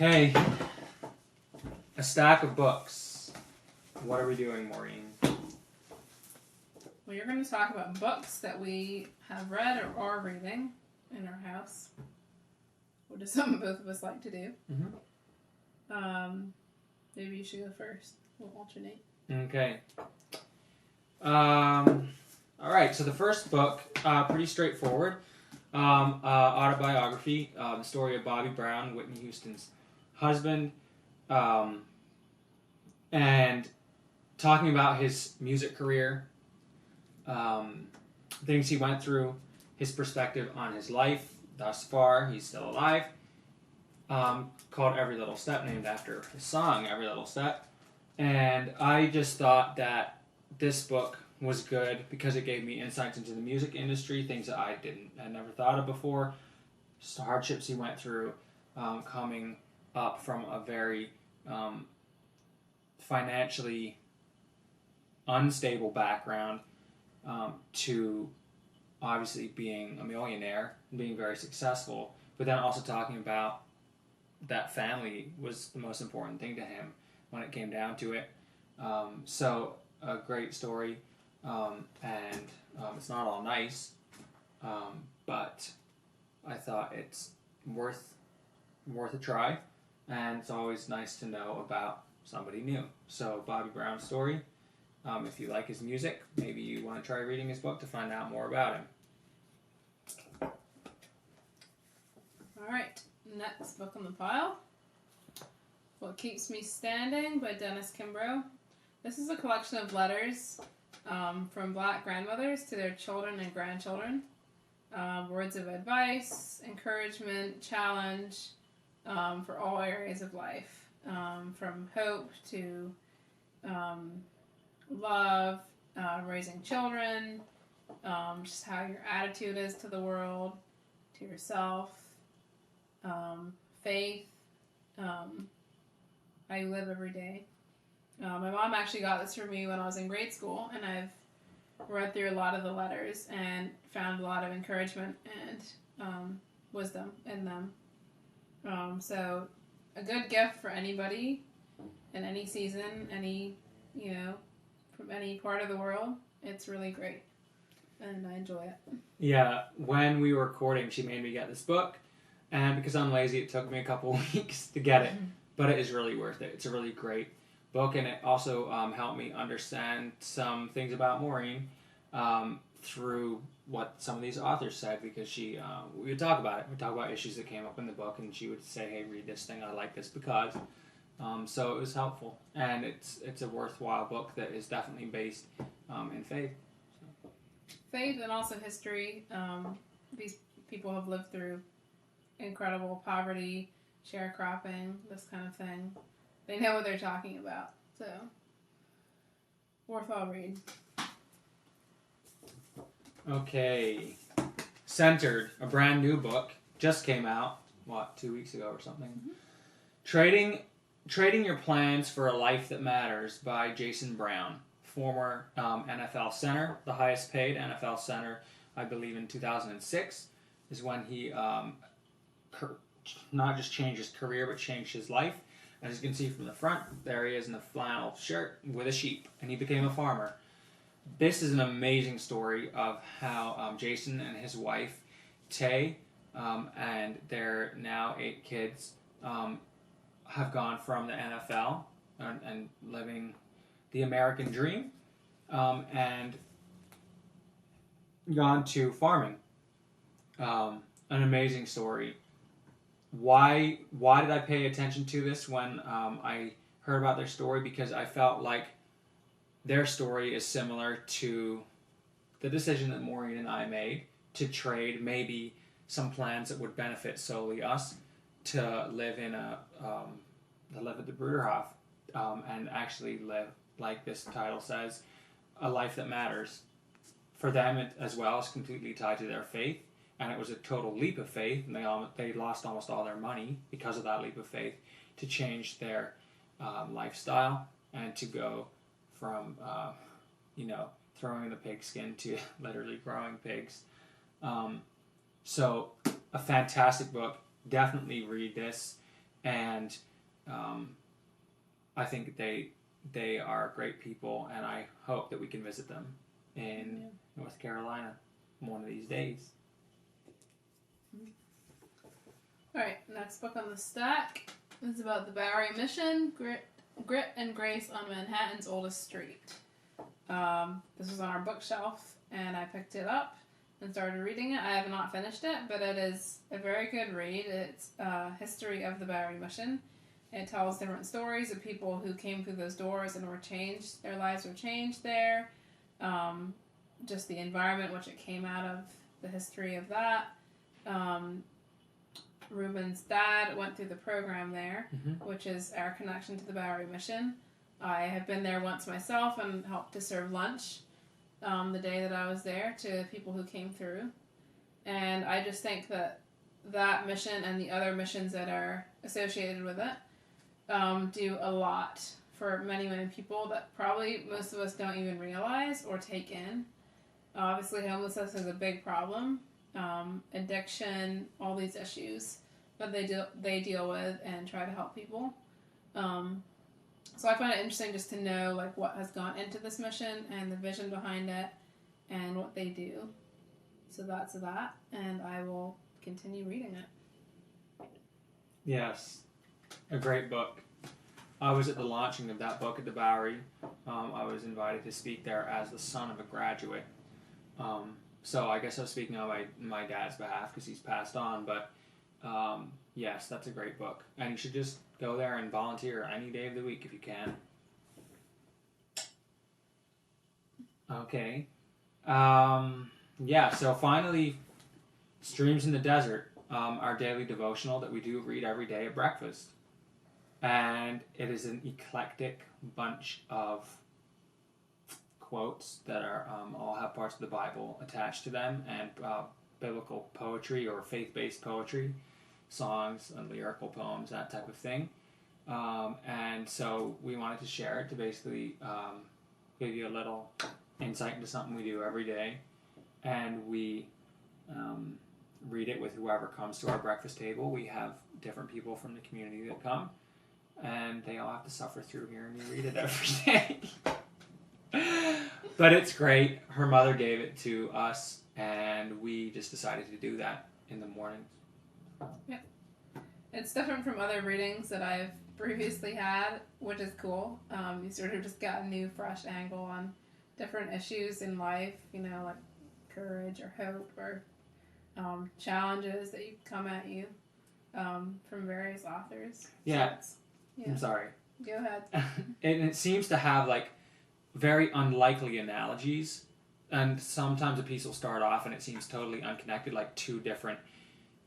Okay, a stack of books. What are we doing, Maureen? Well, you're going to talk about books that we have read or are reading in our house, which is something both of us like to do. Mm-hmm. Maybe you should go first. We'll alternate. Okay. All right, so the first book, pretty straightforward. Autobiography, the story of Bobby Brown, Whitney Houston's husband, and talking about his music career, things he went through, his perspective on his life thus far. He's still alive. Called Every Little Step, named after his song, Every Little Step. And I just thought that this book was good because it gave me insights into the music industry, things that I had never thought of before, just the hardships he went through, coming up from a very financially unstable background to obviously being a millionaire and being very successful, but then also talking about that family was the most important thing to him when it came down to it. So a great story, and it's not all nice, but I thought it's worth a try, and it's always nice to know about somebody new. So Bobby Brown's story. If you like his music, maybe you want to try reading his book to find out more about him. All right, next book on the pile. What Keeps Me Standing by Dennis Kimbrough. This is a collection of letters from Black grandmothers to their children and grandchildren. Words of advice, encouragement, challenge for all areas of life. From hope to love, raising children, just how your attitude is to the world, to yourself, faith, how you live every day. My mom actually got this for me when I was in grade school, and I've read through a lot of the letters and found a lot of encouragement and wisdom in them. So a good gift for anybody in any season, from any part of the world. It's really great, and I enjoy it. Yeah, when we were recording, she made me get this book, and because I'm lazy, it took me a couple weeks to get it, but it is really worth it. It's a really great book, and it also helped me understand some things about Maureen through what some of these authors said, because we would talk about it. We'd talk about issues that came up in the book, and she would say, hey, read this thing, I like this because... so it was helpful, and it's a worthwhile book that is definitely based in faith. So. Faith and also history. These people have lived through incredible poverty, sharecropping, this kind of thing. They know what they're talking about, so worthwhile read. Okay, Centered, a brand new book, just came out, 2 weeks ago or something. Mm-hmm. Trading Your Plans for a Life That Matters by Jason Brown, former NFL center, the highest paid NFL center, I believe in 2006, is when he not just changed his career, but changed his life. As you can see from the front, there he is in a flannel shirt with a sheep, and he became a farmer. This is an amazing story of how Jason and his wife, Tay, and their now 8 kids, have gone from the NFL and living the American dream and gone to farming. An amazing story. Why did I pay attention to this when I heard about their story? Because I felt like their story is similar to the decision that Maureen and I made to trade maybe some plans that would benefit solely us to live in live at the Bruderhof, and actually live, like this title says, a life that matters. For them, it as well is completely tied to their faith, and it was a total leap of faith, and they lost almost all their money because of that leap of faith to change their lifestyle and to go from throwing the pigskin to literally growing pigs. So a fantastic book. Definitely read this. and I think they are great people, and I hope that we can visit them in North Carolina one of these days. Alright, next book on the stack is about the Bowery Mission, Grit and Grace on Manhattan's Oldest Street. This was on our bookshelf, and I picked it up and started reading it. I have not finished it, but it is a very good read. It's a history of the Bowery Mission. It tells different stories of people who came through those doors and were changed. Their lives were changed there. Just the environment which it came out of, the history of that. Reuben's dad went through the program there, which is our connection to the Bowery Mission. I have been there once myself and helped to serve lunch the day that I was there to people who came through. And I just think that that mission and the other missions that are associated with it do a lot for many, many people that probably most of us don't even realize or take in. Obviously, homelessness is a big problem. Addiction, all these issues that they deal with and try to help people. So I find it interesting just to know like what has gone into this mission and the vision behind it and what they do. So that's that, and I will continue reading it. Yes, a great book. I was at the launching of that book at the Bowery. I was invited to speak there as the son of a graduate. So I guess I was speaking on my dad's behalf because he's passed on, but yes, that's a great book. And you should just go there and volunteer any day of the week if you can. Okay. Yeah, so finally, Streams in the Desert, our daily devotional that we do read every day at breakfast. And it is an eclectic bunch of quotes that are all have parts of the Bible attached to them, and biblical poetry or faith-based poetry, songs and lyrical poems, that type of thing. And so we wanted to share it to basically give you a little insight into something we do every day. And we read it with whoever comes to our breakfast table. We have different people from the community that come, and they all have to suffer through here, and we read it every day. But it's great. Her mother gave it to us, and we just decided to do that in the mornings. Yeah. It's different from other readings that I've previously had, which is cool. You sort of just got a new, fresh angle on different issues in life, like courage or hope or challenges that come at you from various authors. Yeah. So I'm sorry. Go ahead. And it seems to have like very unlikely analogies, and sometimes a piece will start off and it seems totally unconnected, like two different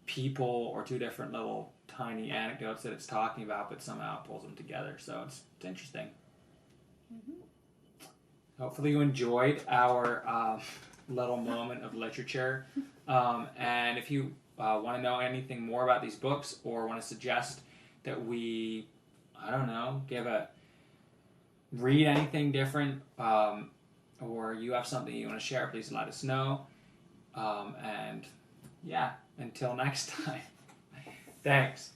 people or two different little tiny anecdotes that it's talking about, but somehow it pulls them together. So it's interesting. Hopefully you enjoyed our little moment of literature. And if you want to know anything more about these books or want to suggest that we, read anything different, or you have something you want to share, please let us know. And yeah, until next time. Thanks.